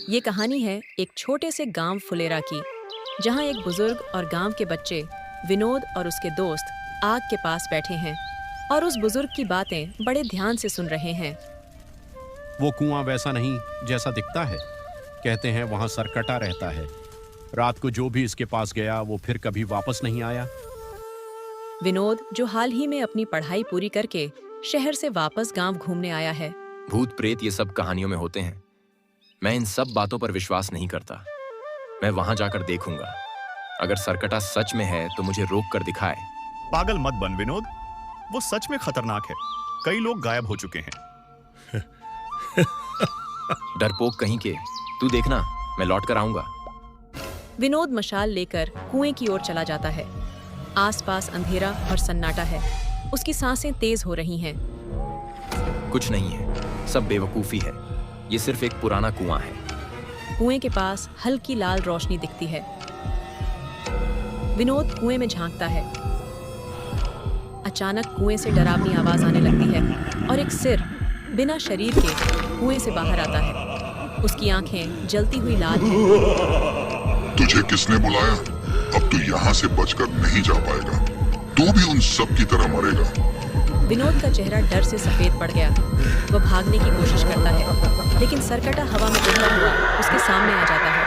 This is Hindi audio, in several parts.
ये कहानी है एक छोटे से गांव फुलेरा की, जहां एक बुजुर्ग और गांव के बच्चे विनोद और उसके दोस्त आग के पास बैठे हैं और उस बुजुर्ग की बातें बड़े ध्यान से सुन रहे हैं। वो कुआं वैसा नहीं जैसा दिखता है। कहते हैं वहां सरकटा रहता है। रात को जो भी इसके पास गया वो फिर कभी वापस नहीं आया। विनोद, जो हाल ही में अपनी पढ़ाई पूरी करके शहर से वापस गांव घूमने आया है। भूत प्रेत ये सब कहानियों में होते हैं। मैं इन सब बातों पर विश्वास नहीं करता। मैं वहां जाकर देखूंगा। अगर सरकटा सच में है तो मुझे रोक कर दिखाए। पागल मत बन विनोद, वो सच में खतरनाक है। कई लोग गायब हो चुके हैं। डरपोक कहीं के, तू देखना, मैं लौट कर आऊंगा। विनोद मशाल लेकर कुएं की ओर चला जाता है। आसपास अंधेरा और सन्नाटा है। उसकी सांसें तेज हो रही हैं। कुछ नहीं है, सब बेवकूफी है। ये सिर्फ एक पुराना कुआं है। कुएं के पास हल्की लाल रोशनी दिखती है। विनोद कुएं में झांकता है। अचानक कुएं से डरावनी आवाज आने लगती है और एक सिर बिना शरीर के कुएं से बाहर आता है। उसकी आंखें जलती हुई लाल हैं। तुझे किसने बुलाया? अब तू यहाँ से बचकर नहीं जा पाएगा। तू भी उन सब की तरह मरेगा। विनोद का चेहरा डर से सफेद पड़ गया। वो भागने की कोशिश करता है, लेकिन सरकटा हवा में उड़ता हुआ उसके सामने आ जाता है।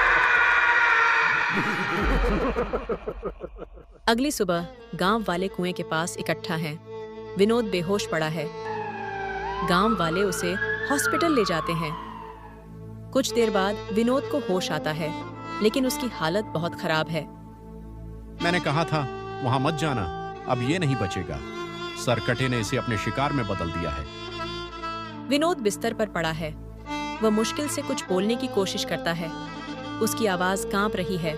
अगली सुबह गांव वाले कुएं के पास इकट्ठा हैं। विनोद बेहोश पड़ा है। गांव वाले उसे हॉस्पिटल ले जाते हैं। कुछ देर बाद विनोद को होश आता है, लेकिन उसकी हालत बहुत खराब है। मैंने कहा था वहां मत जाना, अब ये नहीं बचेगा। सरकटे ने इसे अपने शिकार में बदल दिया है। विनोद बिस्तर पर पड़ा है। वह मुश्किल से कुछ बोलने की कोशिश करता है। उसकी आवाज कांप रही है।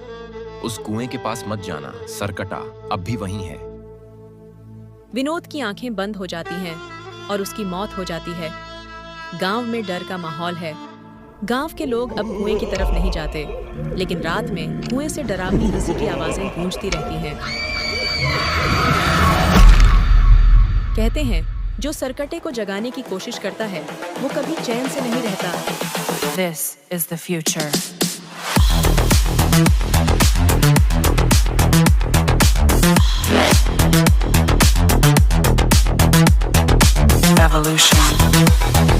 उस कुएं के पास मत जाना, सरकटा अब भी वहीं है। विनोद की आंखें बंद हो जाती हैं और उसकी मौत हो जाती है। गांव में डर का माहौल है। गांव के लोग अब कुएं की तरफ नहीं जाते, लेकिन रात में कुएं से डरावनी हंसी की आवाजें गूंजती रहती हैं। कहते हैं जो सरकटे को जगाने की कोशिश करता है वो कभी चैन से नहीं रहता। This is the future. Evolution.